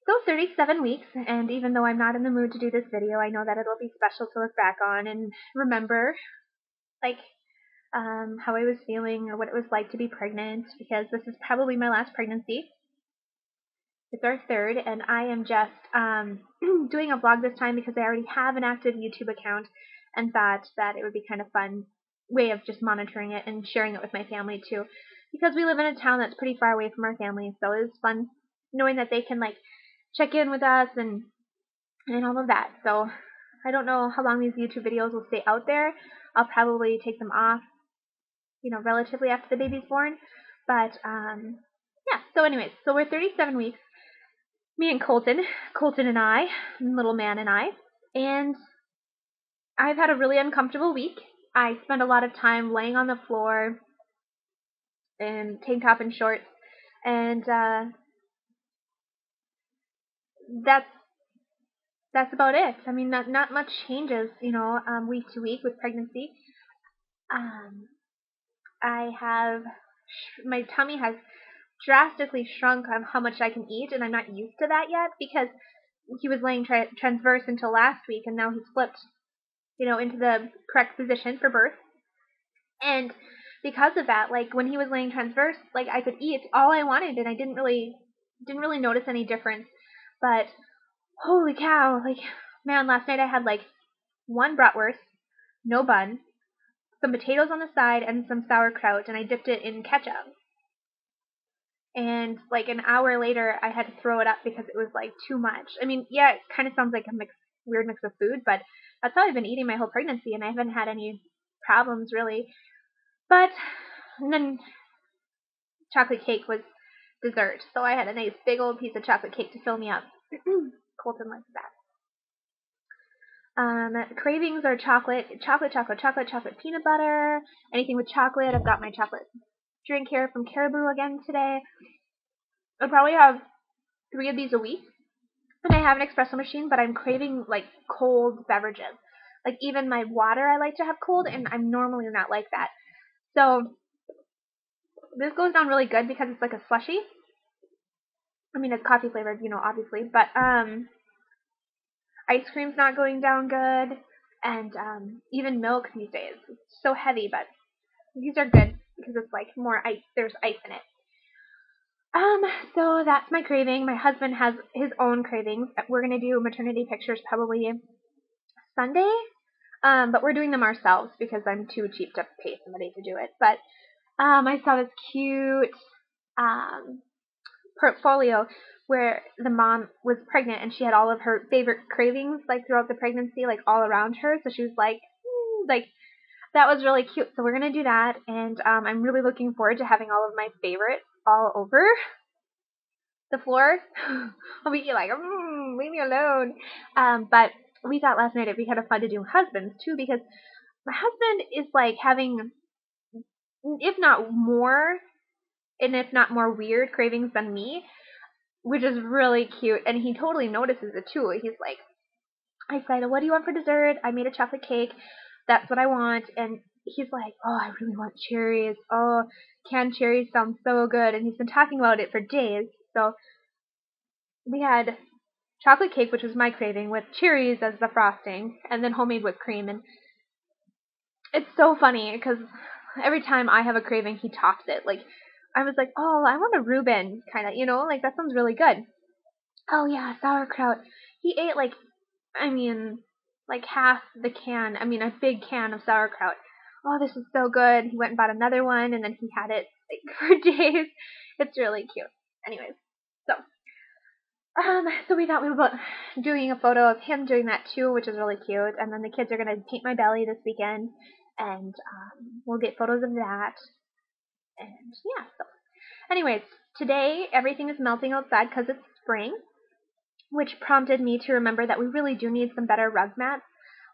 So 37 weeks, and even though I'm not in the mood to do this video, I know that it'll be special to look back on and remember, like, how I was feeling or what it was like to be pregnant, because this is probably my last pregnancy. It's our third, and I am just doing a vlog this time because I already have an active YouTube account and thought that it would be kind of fun way of just monitoring it and sharing it with my family too, because we live in a town that's pretty far away from our family, so it was fun knowing that they can like check in with us and all of that. So I don't know how long these YouTube videos will stay out there. I'll probably take them off, relatively after the baby's born. But yeah, so anyways, so we're 37 weeks, me and Colton and I, little man and I, and I've had a really uncomfortable week. I spent a lot of time laying on the floor in tank top and shorts, and that's about it. I mean, not much changes, week to week with pregnancy. I have my tummy has drastically shrunk on how much I can eat, and I'm not used to that yet because he was laying transverse until last week, and now he's flipped, into the correct position for birth. And because of that, like when he was laying transverse, like I could eat all I wanted, and I didn't really notice any difference. But holy cow, like man, last night I had like one bratwurst, no bun, some potatoes on the side, and some sauerkraut, and I dipped it in ketchup. And like an hour later, I had to throw it up because it was like too much. I mean, yeah, it kind of sounds like a weird mix of food, but that's how I've been eating my whole pregnancy, and I haven't had any problems really. But and then chocolate cake was dessert, so I had a nice big old piece of chocolate cake to fill me up. Colton likes that. Cravings are chocolate, peanut butter, anything with chocolate. I've got my chocolate drink here from Caribou again today. I'll probably have 3 of these a week. And I have an espresso machine, but I'm craving like cold beverages. Like even my water I like to have cold, and I'm normally not like that. So this goes down really good because it's like a slushy. I mean, it's coffee flavored, obviously, but ice cream's not going down good, and even milk these days. It's so heavy, but these are good because it's like more ice. There's ice in it. So that's my craving. My husband has his own cravings. We're gonna do maternity pictures probably Sunday, but we're doing them ourselves because I'm too cheap to pay somebody to do it. But I saw this cute portfolio where the mom was pregnant and she had all of her favorite cravings like throughout the pregnancy, like all around her. So she was like that was really cute. So we're gonna do that, and I'm really looking forward to having all of my favorites all over the floor. I'll be like, leave me alone. But we thought last night it'd be kind of fun to do husbands too, because my husband is like having, if not more, and if not more weird cravings than me, which is really cute. And he totally notices it too. He's like, I said, what do you want for dessert? I made a chocolate cake. That's what I want. And he's like, oh, I really want cherries. Oh, canned cherries sound so good. And he's been talking about it for days. So we had chocolate cake, which was my craving, with cherries as the frosting, and then homemade whipped cream. And it's so funny because every time I have a craving, he tops it. Like, I was like, oh, I want a Reuben, kind of, like that sounds really good. Oh yeah, sauerkraut. He ate like, I mean, like half the can. I mean, a big can of sauerkraut. Oh, this is so good. He went and bought another one, and then he had it like for days. It's really cute. Anyways, so we thought we were doing a photo of him doing that too, which is really cute. And then the kids are gonna paint my belly this weekend, and we'll get photos of that. And yeah, so anyways, today everything is melting outside because it's spring, which prompted me to remember that we really do need some better rug mats,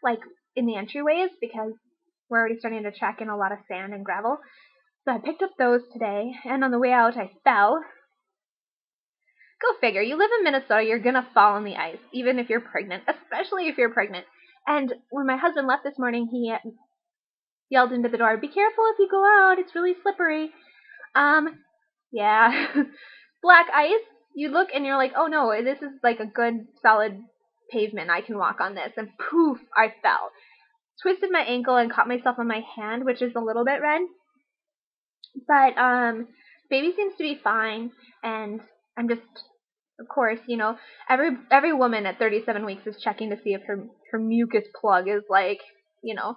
like in the entryways, because we're already starting to track in a lot of sand and gravel. So I picked up those today, and on the way out I fell. Go figure. You live in Minnesota, you're gonna fall on the ice, even if you're pregnant, especially if you're pregnant. And when my husband left this morning, he yelled into the door, be careful if you go out, it's really slippery. Yeah. Black ice, you look and you're like, oh no, this is like a good solid pavement. I can walk on this. And poof, I fell. Twisted my ankle and caught myself on my hand, which is a little bit red. But baby seems to be fine, and I'm just, of course, you know, every woman at 37 weeks is checking to see if her mucus plug is like, you know,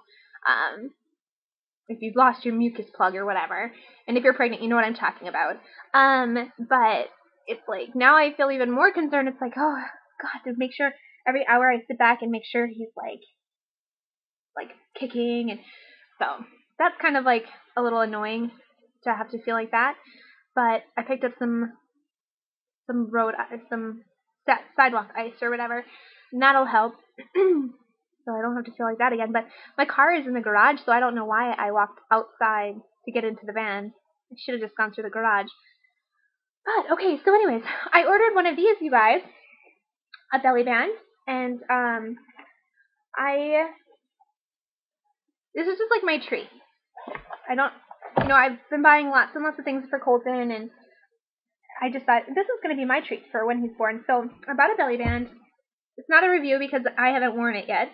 if you've lost your mucus plug or whatever. And if you're pregnant, you know what I'm talking about. But it's like now I feel even more concerned. It's like, oh God, to make sure every hour I sit back and make sure he's like kicking, and so that's kind of like a little annoying to have to feel like that. But I picked up some sidewalk ice or whatever, and that'll help. So I don't have to feel like that again. But my car is in the garage, so I don't know why I walked outside to get into the van. I should have just gone through the garage. But okay, so anyways, I ordered one of these, you guys, a belly band, and this is just like my treat. I've been buying lots and lots of things for Colton, and I just thought this is going to be my treat for when he's born. So I bought a belly band. It's not a review because I haven't worn it yet.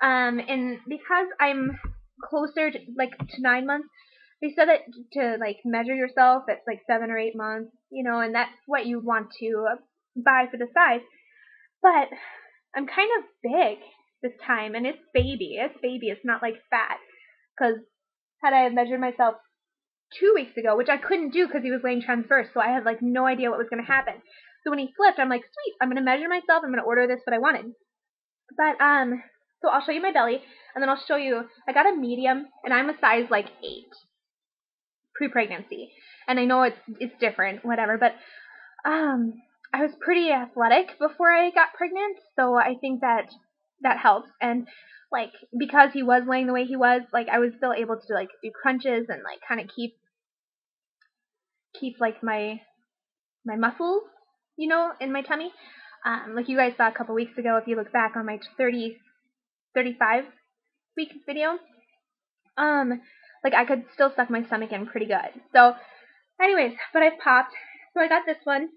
And because I'm closer to 9 months, they said that to measure yourself at 7 or 8 months, and that's what you want to buy for the size. But I'm kind of big this time, and it's baby. It's not fat. Because had I measured myself 2 weeks ago, which I couldn't do because he was laying transverse, so I had no idea what was going to happen. So when he flipped, I'm like, sweet, I'm going to measure myself, I'm going to order this what I wanted. But so I'll show you my belly, and then I'll show you, I got a medium, and I'm a size 8 pre-pregnancy, and I know it's different, whatever, but I was pretty athletic before I got pregnant, so I think that helps. And because he was laying the way he was, I was still able to do crunches and kind of keep my muscles, in my tummy. You guys saw a couple weeks ago, if you look back on my 35 week video, I could still suck my stomach in pretty good. So anyways, but I've popped. So I got this one.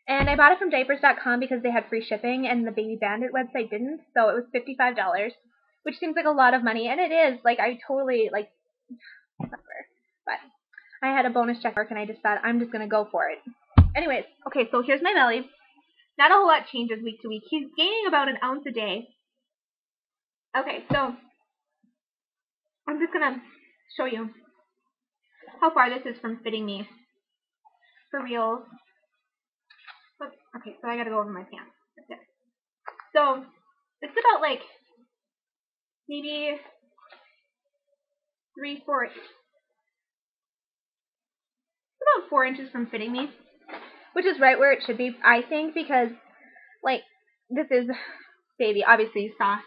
And I bought it from diapers.com because they had free shipping and the Baby Bandit website didn't. So it was $55, which seems like a lot of money. And it is. I totally, whatever. But I had a bonus check work and I just thought I'm just going to go for it. Anyways, okay, so here's my belly. Not a whole lot changes week to week. He's gaining about an ounce a day. Okay, so I'm just going to show you how far this is from fitting me for real. Okay, so I gotta go over my pants. That's it. So it's about maybe 3-4. It's about 4 inches from fitting me, which is right where it should be, I think, because this is baby. Obviously, you saw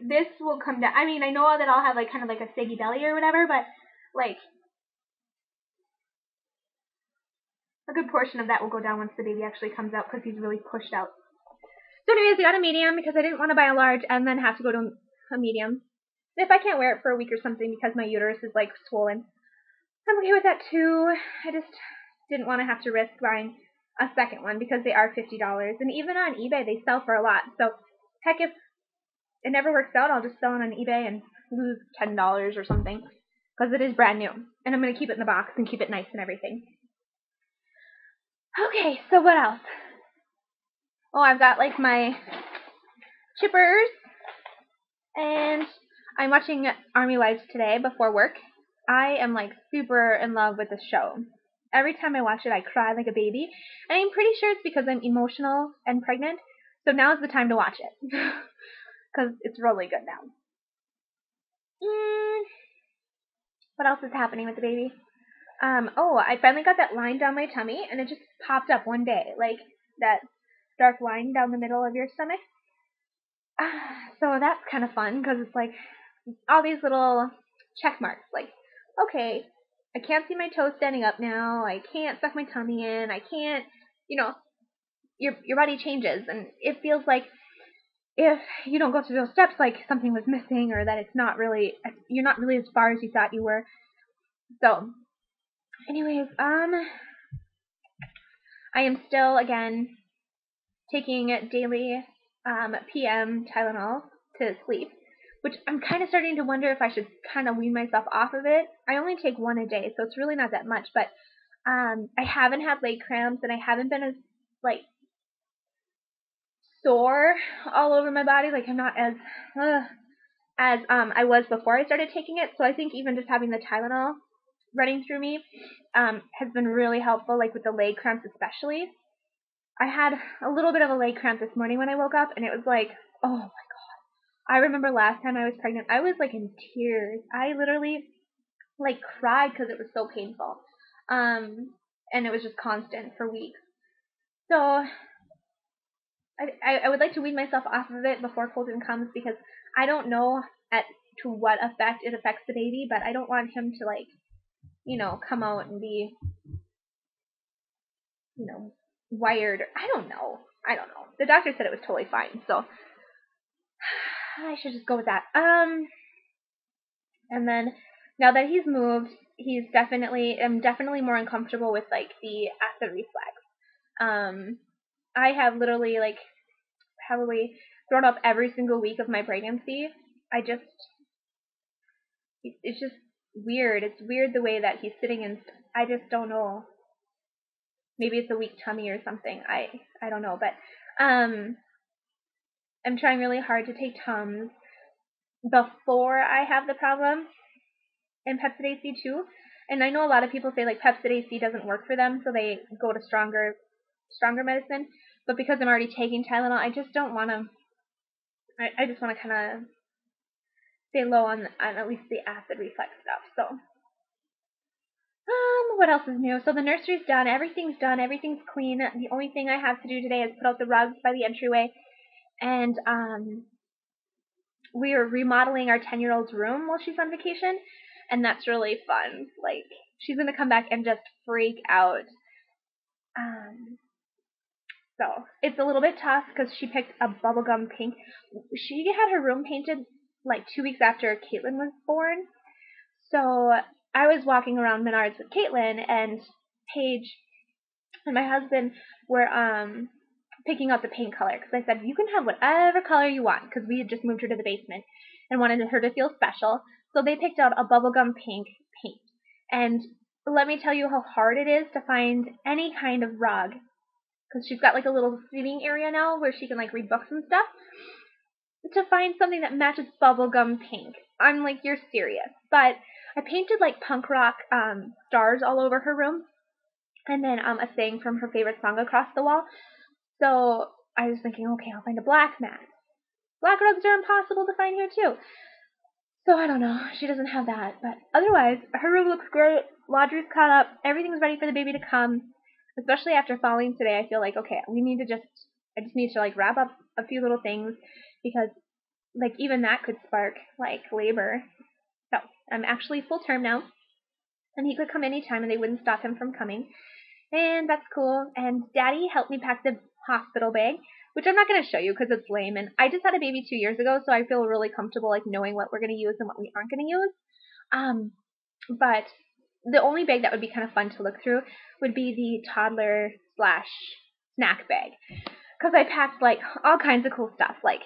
this will come down. I mean, I know that I'll have kind of a saggy belly or whatever, but a good portion of that will go down once the baby actually comes out because he's really pushed out. So anyways, I got a medium because I didn't want to buy a large and then have to go to a medium. If I can't wear it for a week or something because my uterus is swollen, I'm okay with that too. I just didn't want to have to risk buying a second one because they are $50. And even on eBay, they sell for a lot. So heck, if it never works out, I'll just sell it on eBay and lose $10 or something because it is brand new. And I'm going to keep it in the box and keep it nice and everything. Okay, so what else? Oh, I've got my chippers, and I'm watching Army Wives today before work. I am super in love with this show. Every time I watch it, I cry like a baby, and I'm pretty sure it's because I'm emotional and pregnant, so now's the time to watch it, because it's really good now. What else is happening with the baby? I finally got that line down my tummy, and it just popped up one day, that dark line down the middle of your stomach. So that's kind of fun, because it's all these little check marks, okay, I can't see my toes standing up now, I can't suck my tummy in, I can't, your body changes, and it feels like if you don't go through those steps, something was missing, or that you're not really as far as you thought you were. So anyways, I am still, again, taking daily PM Tylenol to sleep, which I'm kind of starting to wonder if I should kind of wean myself off of it. I only take one a day, so it's really not that much, but I haven't had leg cramps, and I haven't been as, like, sore all over my body. Like, I'm not as I was before I started taking it. So I think even just having the Tylenol running through me has been really helpful, like with the leg cramps especially. I had a little bit of a leg cramp this morning when I woke up, and it was like, oh my God. I remember last time I was pregnant, I was like in tears. I literally like cried because it was so painful. And it was just constant for weeks. So I would like to wean myself off of it before Colton comes, because I don't know to what effect it affects the baby, but I don't want him to, like, come out and be, wired. I don't know. The doctor said it was totally fine, so I should just go with that. And then now that he's moved, I'm definitely more uncomfortable with, like, the acid reflux. I have literally, like, probably thrown up every single week of my pregnancy. It's just weird. It's weird the way that he's sitting, and I just don't know. Maybe it's a weak tummy or something. I don't know, but I'm trying really hard to take Tums before I have the problem in Pepcid AC too. And I know a lot of people say, like, Pepcid AC doesn't work for them, so they go to stronger medicine. But because I'm already taking Tylenol, I just don't want to. I just want to kind of stay low on at least the acid reflux stuff. So, what else is new? So the nursery's done. Everything's done. Everything's clean. The only thing I have to do today is put out the rugs by the entryway, and we are remodeling our 10-year-old's room while she's on vacation, and that's really fun. Like, she's gonna come back and just freak out. So it's a little bit tough because she picked a bubblegum pink. She had her room painted like 2 weeks after Caitlin was born. So I was walking around Menards with Caitlin, and Paige and my husband were picking out the paint color, because I said, you can have whatever color you want, because we had just moved her to the basement and wanted her to feel special. So they picked out a bubblegum pink paint. And let me tell you how hard it is to find any kind of rug, because she's got like a little seating area now where she can like read books and stuff, to find something that matches bubblegum pink. I'm like, you're serious. But I painted like punk rock stars all over her room, and then a saying from her favorite song across the wall. So I was thinking, okay, I'll find a black mat. Black rugs are impossible to find here too. So I don't know. She doesn't have that. But otherwise, her room looks great. Laundry's caught up. Everything's ready for the baby to come. Especially after falling today, I feel like, okay, I just need to like wrap up a few little things, because like even that could spark like labor. So I'm actually full term now, and he could come anytime and they wouldn't stop him from coming. And that's cool. And Daddy helped me pack the hospital bag, which I'm not going to show you because it's lame. And I just had a baby 2 years ago, so I feel really comfortable like knowing what we're going to use and what we aren't going to use. But the only bag that would be kind of fun to look through would be the toddler / snack bag, because I packed like all kinds of cool stuff. Like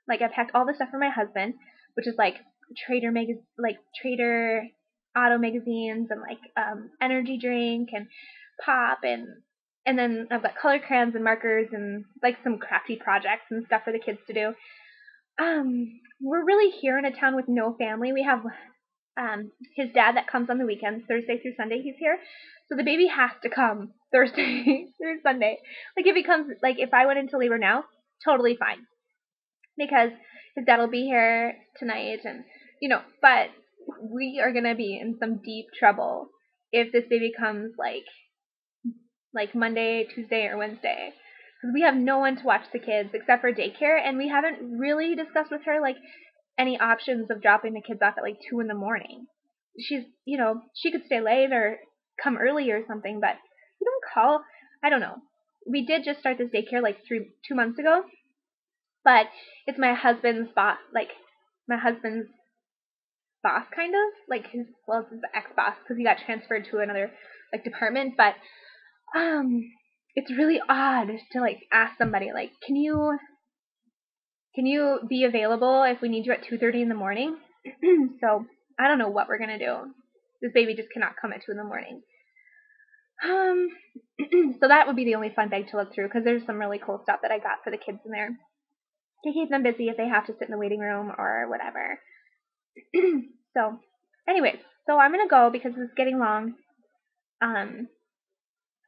I packed all the stuff for my husband, which is like Trader Auto magazines, and like energy drink and pop, and then I've got color crayons and markers and like some crafty projects and stuff for the kids to do. We're really here in a town with no family. We have his dad that comes on the weekends, Thursday through Sunday he's here. So the baby has to come Thursday through Sunday. Like if I went into labor now, totally fine, because his dad will be here tonight, and but we are gonna be in some deep trouble if this baby comes like Monday, Tuesday, or Wednesday, because we have no one to watch the kids except for daycare, and we haven't really discussed with her like any options of dropping the kids off at like 2 a.m. She's, she could stay late or come early or something, but we don't call. I don't know. We did just start this daycare like 2 months ago, but it's my husband's boss, kind of like it's his ex-boss, because he got transferred to another like department, but it's really odd to like ask somebody like, can you be available if we need you at 2:30 in the morning? So I don't know what we're gonna do. This baby just cannot come at 2 in the morning. So that would be the only fun bag to look through, because there's some really cool stuff that I got for the kids in there to keep them busy if they have to sit in the waiting room or whatever. So, anyways, so I'm gonna go because it's getting long.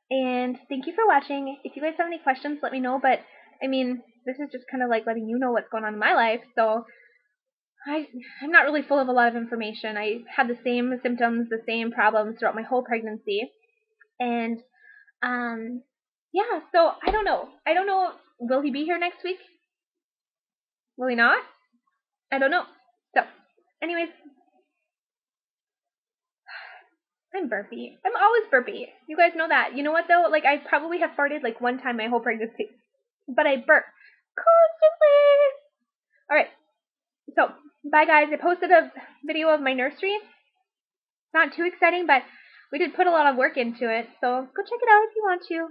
And thank you for watching. If you guys have any questions, let me know. But I mean, this is just kind of like letting you know what's going on in my life. So I'm not really full of a lot of information. I had the same symptoms, the same problems throughout my whole pregnancy. And yeah, so I don't know. Will he be here next week? Will he not? I don't know. So, anyways, I'm burpy. I'm always burpy. You guys know that. You know what though? Like, I probably have farted like one time my whole pregnancy, but I burp constantly. Alright, so bye guys. I posted a video of my nursery. Not too exciting, but we did put a lot of work into it, so go check it out if you want to.